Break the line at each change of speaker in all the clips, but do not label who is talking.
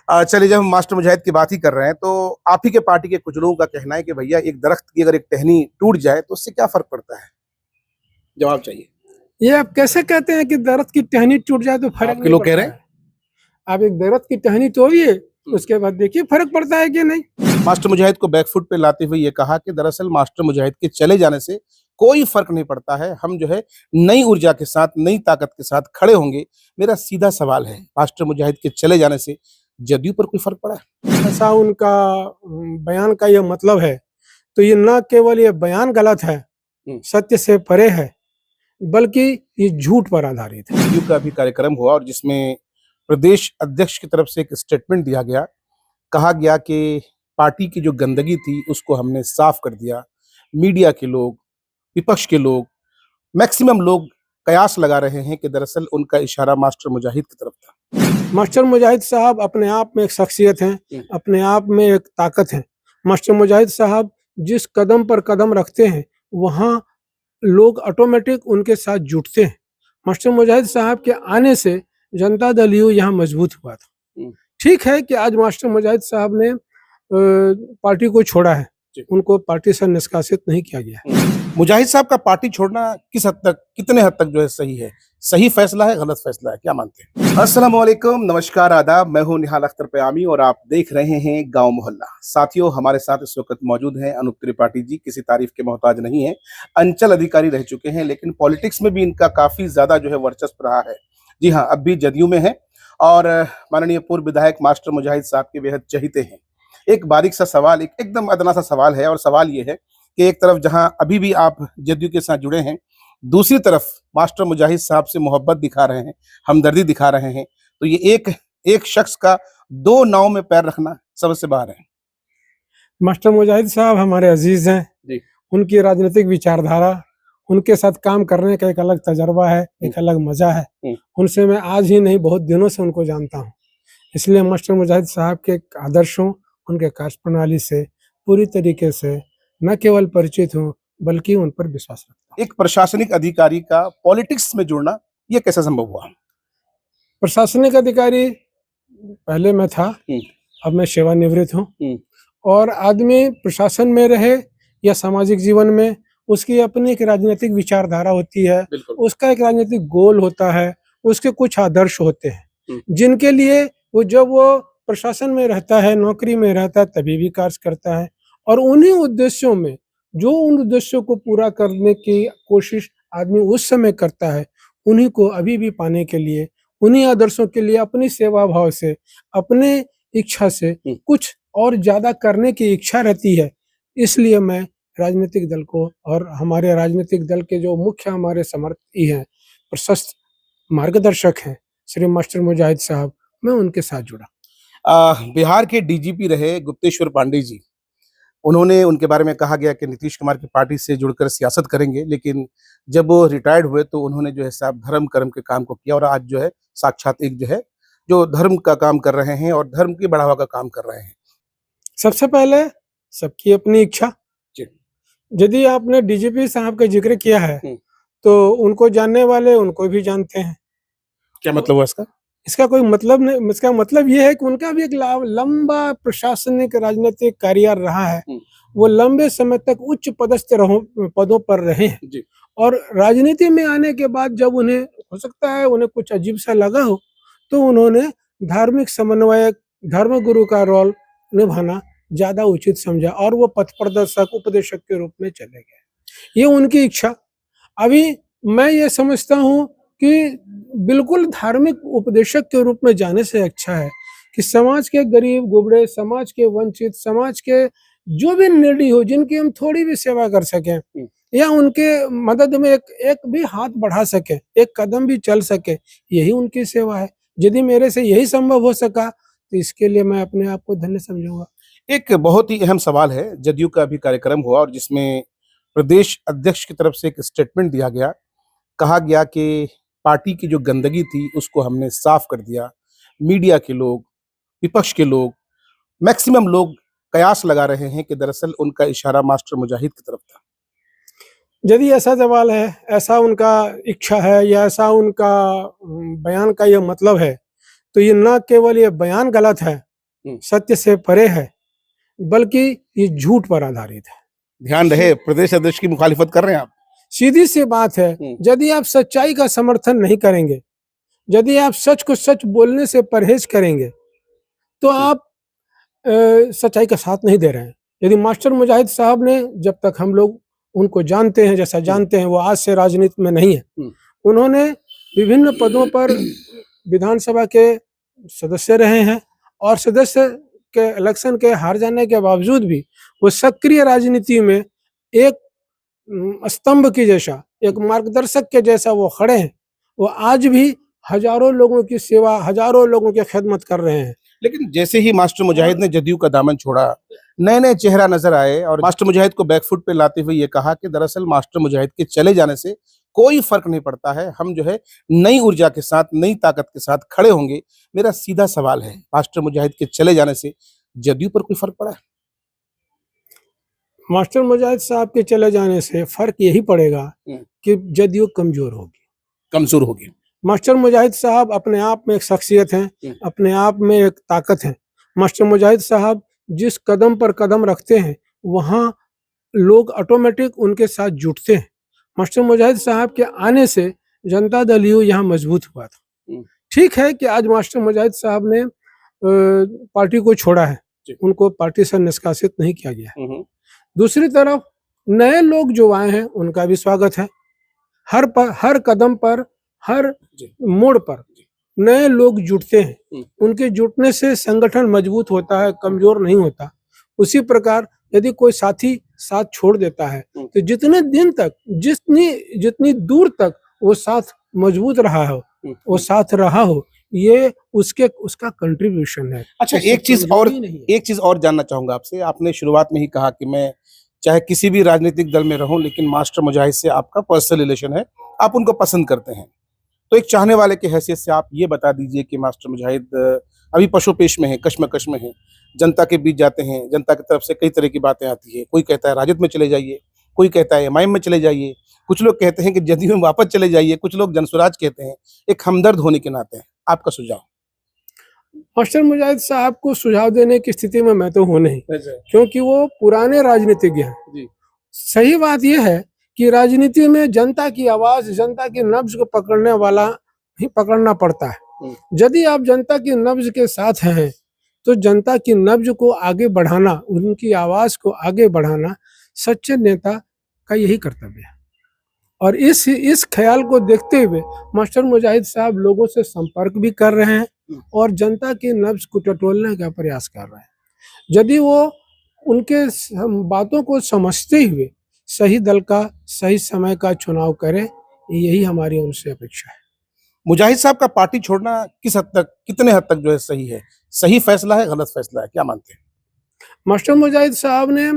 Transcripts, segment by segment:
चलिए, जब हम मास्टर मुजाहिद की बात ही कर रहे हैं तो आप ही के पार्टी के कुछ लोगों का कहना है कि भैया एक दरख्त की अगर एक टहनी टूट जाए तो उससे क्या फर्क पड़ता है। जवाब चाहिए।
ये आप कैसे कहते हैं कि दरख्त की टहनी टूट जाए तो फर्क
आपके
नहीं
लोग कह
पड़ता
रहे हैं।
है। आप एक दरख्त की टहनी तोड़िए, उसके बाद देखिए फर्क पड़ता है कि नहीं।
मास्टर मुजाहिद को बैकफुट पे लाते हुए ये कहा कि दरअसल मास्टर मुजाहिद के चले जाने से कोई फर्क नहीं पड़ता है, हम जो है नई ऊर्जा के साथ नई ताकत के साथ खड़े होंगे। मेरा सीधा सवाल है, मास्टर मुजाहिद के चले जाने से जदयू पर कोई फर्क पड़ा है?
ऐसा उनका बयान का ये मतलब है, तो ये न केवल ये बयान गलत है, सत्य से परे है, बल्कि ये झूठ पर आधारित है।
जदयू का भी कार्यक्रम हुआ और जिसमें प्रदेश अध्यक्ष की तरफ से एक स्टेटमेंट दिया गया। कहा गया कि पार्टी की जो गंदगी थी उसको हमने साफ कर दिया। मीडिया के लोग, विपक्ष के लोग, मैक्सिमम लोग कयास लगा रहे हैं कि दरअसल उनका इशारा मास्टर मुजाहिद की तरफ था।
मास्टर मुजाहिद साहब अपने आप में एक शख्सियत हैं, अपने आप में एक ताकत है। मास्टर मुजाहिद साहब जिस कदम पर कदम रखते हैं वहाँ लोग ऑटोमेटिक उनके साथ जुटते हैं। मास्टर मुजाहिद साहब के आने से जनता दल यू यहाँ मजबूत हुआ था। ठीक है कि आज मास्टर मुजाहिद साहब ने पार्टी को छोड़ा है, उनको पार्टी से निष्कासित नहीं किया गया है।
मुजाहिद साहब का पार्टी छोड़ना किस हद तक, कितने हद तक जो है सही है? सही फैसला है, गलत फैसला है, क्या मानते हैं? अस्सलाम वालेकुम, नमस्कार, आदाब। मैं हूं निहाल अख्तर प्यामी और आप देख रहे हैं गांव मोहल्ला। साथियों, हमारे साथ इस वक्त मौजूद हैं अनूप त्रिपाठी जी। किसी तारीफ के मोहताज नहीं है, अंचल अधिकारी रह चुके हैं, लेकिन पॉलिटिक्स में भी इनका काफी ज्यादा जो है वर्चस्व रहा है। जी हाँ, अब भी जदयू में है और माननीय पूर्व विधायक मास्टर मुजाहिद साहब के बेहद चहीते हैं। एक बारीक सा सवाल, एक एकदम अदना सा सवाल है, और सवाल ये है कि एक तरफ जहां अभी भी आप जदयू के साथ जुड़े हैं, दूसरी तरफ मास्टर मुजाहिद साहब से मोहब्बत दिखा रहे हैं, हमदर्दी दिखा रहे हैं, तो ये एक शख्स का दो नाव में पैर रखना सबसे बाहर है।
मास्टर मुजाहिद साहब हमारे अजीज हैं जी। उनकी राजनीतिक विचारधारा, उनके साथ काम करने का एक अलग तजर्बा है, एक अलग मजा है। उनसे मैं आज ही नहीं, बहुत दिनों से उनको जानता हूँ, इसलिए मास्टर मुजाहिद साहब के आदर्शों, उनके कार्य प्रणाली से पूरी तरीके से न केवल परिचित हूँ बल्कि उन पर विश्वास रखता हूँ।
एक प्रशासनिक अधिकारी का पॉलिटिक्स में जुड़ना ये कैसे संभव हुआ?
प्रशासनिक अधिकारी पहले मैं था, अब मैं सेवानिवृत्त हूँ। और आदमी प्रशासन में रहे या सामाजिक जीवन में, उसकी अपनी एक राजनीतिक विचारधारा होती है, उसका एक राजनीतिक गोल होता है, उसके कुछ आदर्श होते हैं जिनके लिए वो प्रशासन में रहता है, नौकरी में रहता है, तभी भी कार्य करता है। और उन्हीं उद्देश्यों में, जो उन उद्देश्यों को पूरा करने की कोशिश आदमी उस समय करता है, उन्हीं को अभी भी पाने के लिए, उन्हीं आदर्शों के लिए अपनी सेवा भाव से, अपने इच्छा से कुछ और ज्यादा करने की इच्छा रहती है। इसलिए मैं राजनीतिक दल को और हमारे राजनीतिक दल के जो मुख्य हमारे समर्थी हैं, प्रशस्त मार्गदर्शक हैं श्री मास्टर मुजाहिद साहब, मैं उनके साथ जुड़ा।
बिहार के डीजीपी रहे गुप्तेश्वर पांडे जी, उन्होंने, उनके बारे में कहा गया कि नीतीश कुमार की पार्टी से जुड़कर सियासत करेंगे, लेकिन जब वो रिटायर्ड हुए तो उन्होंने जो है साहब धर्म कर्म के काम को किया और आज जो है साक्षात एक जो है जो धर्म का काम कर रहे हैं और धर्म की बढ़ावा का काम कर रहे हैं।
सबसे पहले सबकी अपनी इच्छा। यदि आपने डीजीपी साहब का जिक्र किया है तो उनको जानने वाले उनको भी जानते हैं।
क्या मतलब हुआ इसका?
इसका कोई मतलब नहीं, इसका मतलब ये है कि उनका भी एक लंबा प्रशासनिक राजनीतिक करियर रहा है। वो लंबे समय तक उच्च पदस्थ पदों पर रहे हैं और राजनीति में आने के बाद जब उन्हें हो सकता है उन्हें कुछ अजीब सा लगा हो, तो उन्होंने धार्मिक समन्वयक, धर्मगुरु का रोल निभाना ज्यादा उचित समझा और वो पथ प्रदर्शक, उपदेशक के रूप में चले गए। ये उनकी इच्छा। अभी मैं ये समझता हूँ कि बिल्कुल धार्मिक उपदेशक के रूप में जाने से अच्छा है कि समाज के गरीब गुबड़े, समाज के वंचित, समाज के जो भी निर्डी हो, जिनकी हम थोड़ी भी सेवा कर सकें या उनके मदद में एक भी हाथ बढ़ा सके, एक कदम भी चल सके, यही उनकी सेवा है। यदि मेरे से यही संभव हो सका तो इसके लिए मैं अपने आप को धन्य समझूंगा।
एक बहुत ही अहम सवाल है, जदयू का भी कार्यक्रम हुआ और जिसमें प्रदेश अध्यक्ष की तरफ से एक स्टेटमेंट दिया गया। कहा गया कि पार्टी की जो गंदगी थी उसको हमने साफ कर दिया। मीडिया के लोग, विपक्ष के लोग, मैक्सिमम लोग कयास लगा रहे हैं कि दरअसल उनका इशारा मास्टर मुजाहिद की तरफ था।
यदि ऐसा सवाल है, ऐसा उनका इच्छा है या ऐसा उनका बयान का ये मतलब है, तो ये न केवल ये बयान गलत है, सत्य से परे है, बल्कि ये झूठ पर आधारित है।
ध्यान रहे, प्रदेश अध्यक्ष की मुखालिफत कर रहे हैं आप।
सीधी सी बात है, यदि आप सच्चाई का समर्थन नहीं करेंगे, यदि आप सच को सच बोलने से परहेज करेंगे, तो आप सच्चाई का साथ नहीं दे रहे हैं। यदि मास्टर मुजाहिद साहब ने, जब तक हम लोग उनको जानते हैं, जैसा जानते हैं, वो आज से राजनीति में नहीं है, उन्होंने विभिन्न पदों पर विधानसभा के सदस्य रहे हैं और सदस्य के इलेक्शन के हार जाने के बावजूद भी वो सक्रिय राजनीति में एक स्तंभ की जैसा, एक मार्गदर्शक के जैसा वो खड़े हैं। वो आज भी हजारों लोगों की सेवा, हजारों लोगों की खिदमत कर रहे हैं।
लेकिन जैसे ही मास्टर मुजाहिद ने जदयू का दामन छोड़ा, नए नए चेहरा नजर आए और मास्टर मुजाहिद को बैकफुट पे लाते हुए ये कहा कि दरअसल मास्टर मुजाहिद के चले जाने से कोई फर्क नहीं पड़ता है, हम जो है नई ऊर्जा के साथ, नई ताकत के साथ खड़े होंगे। मेरा सीधा सवाल है, मास्टर मुजाहिद के चले जाने से जदयू पर कोई फर्क पड़ा है?
मास्टर मुजाहिद साहब के चले जाने से फर्क यही पड़ेगा कि जदयू कमजोर होगी। मास्टर मुजाहिद साहब अपने आप में एक शख्सियत हैं, अपने आप में एक ताकत है। मास्टर मुजाहिद साहब जिस कदम पर कदम रखते हैं, वहाँ लोग ऑटोमेटिक उनके साथ जुटते हैं। मास्टर मुजाहिद साहब के आने से जनता दल यू यहाँ मजबूत हुआ था। ठीक है कि आज मास्टर मुजाहिद साहब ने पार्टी को छोड़ा है, उनको पार्टी से निष्कासित नहीं किया गया। दूसरी तरफ नए लोग जो आए हैं, उनका भी स्वागत है। हर कदम पर, हर मोड़ पर नए लोग जुटते हैं। उनके जुटने से संगठन मजबूत होता है, कमजोर नहीं होता। उसी प्रकार यदि कोई साथी साथ छोड़ देता है, तो जितने दिन तक, जितनी दूर तक वो साथ मजबूत रहा हो, वो साथ रहा हो, ये उसका कंट्रीब्यूशन है।
अच्छा, एक चीज और जानना चाहूंगा आपसे। आपने शुरुआत में ही कहा कि मैं चाहे किसी भी राजनीतिक दल में रहूं, लेकिन मास्टर मुजाहिद से आपका पर्सनल रिलेशन है, आप उनको पसंद करते हैं। तो एक चाहने वाले की हैसियत से आप ये बता दीजिए कि मास्टर मुजाहिद अभी पशुपेश में है, कश्मकश में है, जनता के बीच जाते हैं, जनता की तरफ से कई तरह की बातें आती है। कोई कहता है राजद में चले जाइए, कोई कहता है एमआईएम में चले जाइए, कुछ लोग कहते हैं कि जदयू में वापस चले जाइए, कुछ लोग जनसुराज कहते हैं। एक हमदर्द होने के नाते आपका सुझाव?
मास्टर मुजाहिद साहब को सुझाव देने की स्थिति में मैं तो हूँ नहीं, क्योंकि वो पुराने राजनीतिज्ञ हैं। सही बात यह है कि राजनीति में जनता की आवाज, जनता की नब्ज को पकड़ने वाला ही पकड़ना पड़ता है। यदि आप जनता की नब्ज के साथ हैं, तो जनता की नब्ज को आगे बढ़ाना, उनकी आवाज को आगे बढ़ाना सच्चे नेता का यही कर्तव्य है। और इस ख्याल को देखते हुए मास्टर मुजाहिद साहब लोगों से संपर्क भी कर रहे हैं और जनता की नब्ज को टटोलने का प्रयास कर रहे हैं। यदि वो उनके बातों को समझते हुए सही दल का, सही समय का चुनाव करें, यही हमारी उनसे अपेक्षा है।
मुजाहिद साहब का पार्टी छोड़ना किस हद तक, कितने हद तक जो है सही है? सही फैसला है, गलत फैसला है, क्या मानते हैं?
मास्टर मुजाहिद साहब ने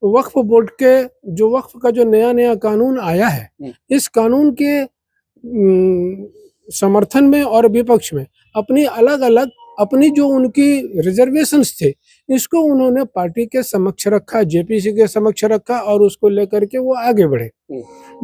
वक्फ बोर्ड के वक्फ का जो नया कानून आया है, इस कानून के समर्थन में और विपक्ष में अपनी जो उनकी रिजर्वेशंस थे, इसको उन्होंने पार्टी के समक्ष रखा, जेपीसी के समक्ष रखा और उसको लेकर के वो आगे बढ़े।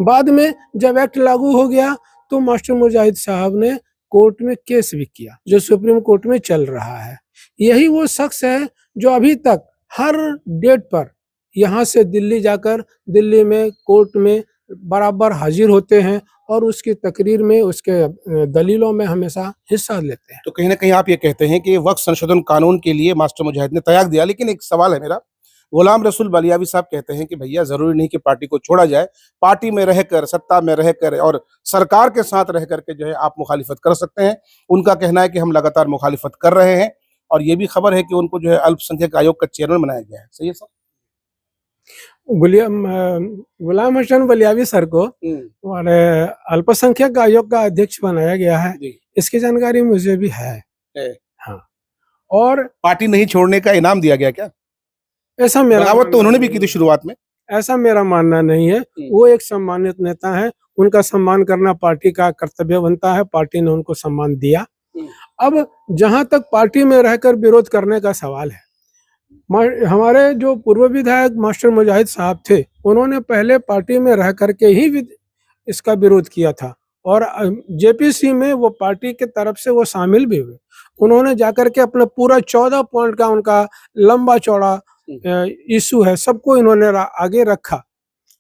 बाद में जब एक्ट लागू हो गया, तो मास्टर मुजाहिद साहब ने कोर्ट में केस भी किया, जो सुप्रीम कोर्ट में चल रहा है। यही वो शख्स है जो अभी तक हर डेट पर यहाँ से दिल्ली जाकर, दिल्ली में कोर्ट में बराबर हाजिर होते हैं और उसकी तकरीर में, उसके दलीलों में हमेशा हिस्सा लेते हैं।
तो कहीं ना कहीं आप ये कहते हैं कि वक्फ संशोधन कानून के लिए मास्टर मुजाहिद ने त्याग दिया। लेकिन एक सवाल है मेरा, गुलाम रसूल बलियावी साहब कहते हैं कि भैया जरूरी नहीं कि पार्टी को छोड़ा जाए, पार्टी में रहकर, सत्ता में रहकर और सरकार के साथ रह करके जो है आप मुखालिफत कर सकते हैं। उनका कहना है कि हम लगातार मुखालिफत कर रहे हैं और ये भी खबर है कि उनको जो है अल्पसंख्यक आयोग का चेयरमैन बनाया गया है। सही है सर?
गुलाम हसन बलियावी सर को और अल्पसंख्यक आयोग का अध्यक्ष बनाया गया है, इसकी जानकारी मुझे भी है। हाँ, और
पार्टी नहीं छोड़ने का इनाम दिया गया क्या?
ऐसा मेरा
बगावत तो उन्होंने भी की थी शुरुआत में।
ऐसा मेरा मानना नहीं है। वो एक सम्मानित नेता है, उनका सम्मान करना पार्टी का कर्तव्य बनता है। पार्टी ने उनको सम्मान दिया। अब जहां तक पार्टी में रहकर विरोध करने का सवाल है, हमारे जो पूर्व विधायक मास्टर मुजाहिद साहब थे, उन्होंने पहले पार्टी में रह करके ही इसका विरोध किया था और जेपीसी में वो पार्टी के तरफ से वो शामिल भी हुए उन्होंने जाकर के अपना पूरा 14 पॉइंट का उनका लंबा चौड़ा इशू है, सबको इन्होंने आगे रखा।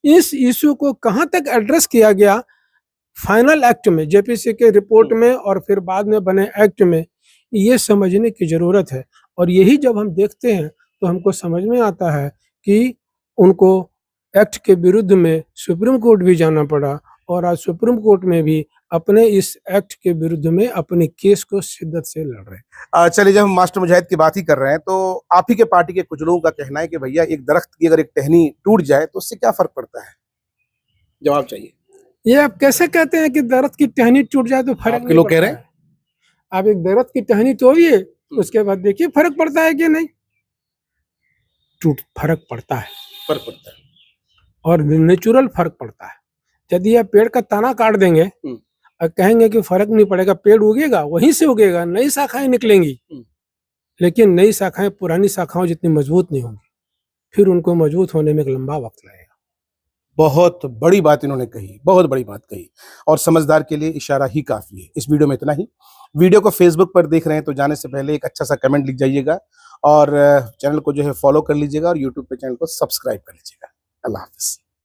इस इशू को कहां तक एड्रेस किया गया फाइनल एक्ट में, जेपीसी के रिपोर्ट में और फिर बाद में बने एक्ट में, ये समझने की जरूरत है। और यही जब हम देखते हैं तो हमको समझ में आता है कि उनको एक्ट के विरुद्ध में सुप्रीम कोर्ट भी जाना पड़ा और आज सुप्रीम कोर्ट में भी अपने इस एक्ट के विरुद्ध में अपने केस को शिद्दत से लड़ रहे हैं।
चलिए, जब हम मास्टर मुजाहिद की बात ही कर रहे हैं तो आप ही के पार्टी के कुछ लोगों का कहना है कि भैया एक दरख्त की अगर एक टहनी टूट जाए तो उससे क्या फर्क पड़ता है? जवाब चाहिए।
ये आप कैसे कहते हैं कि दरख्त की टहनी टूट जाए तो फर्क नहीं
लोग कह
पड़ता
रहे हैं।
है? आप एक दरख्त की टहनी तोड़िए, उसके बाद देखिए फर्क पड़ता है कि नहीं। फर्क पड़ता है,
फर्क पड़ता है
और नेचुरल फर्क पड़ता है। यदि आप पेड़ का तना काट देंगे और कहेंगे कि फर्क नहीं पड़ेगा, पेड़ उगेगा, वहीं से उगेगा, नई शाखाएं निकलेंगी, लेकिन नई शाखाएं पुरानी शाखाओं जितनी मजबूत नहीं होंगी, फिर उनको मजबूत होने में एक लंबा वक्त लगेगा।
बहुत बड़ी बात इन्होंने कही, बहुत बड़ी बात कही, और समझदार के लिए इशारा ही काफी है। इस वीडियो में इतना ही। वीडियो को फेसबुक पर देख रहे हैं तो जाने से पहले एक अच्छा सा कमेंट लिख जाइएगा और चैनल को जो है फॉलो कर लीजिएगा और यूट्यूब पे चैनल को सब्सक्राइब कर लीजिएगा। अल्लाह हाफिज।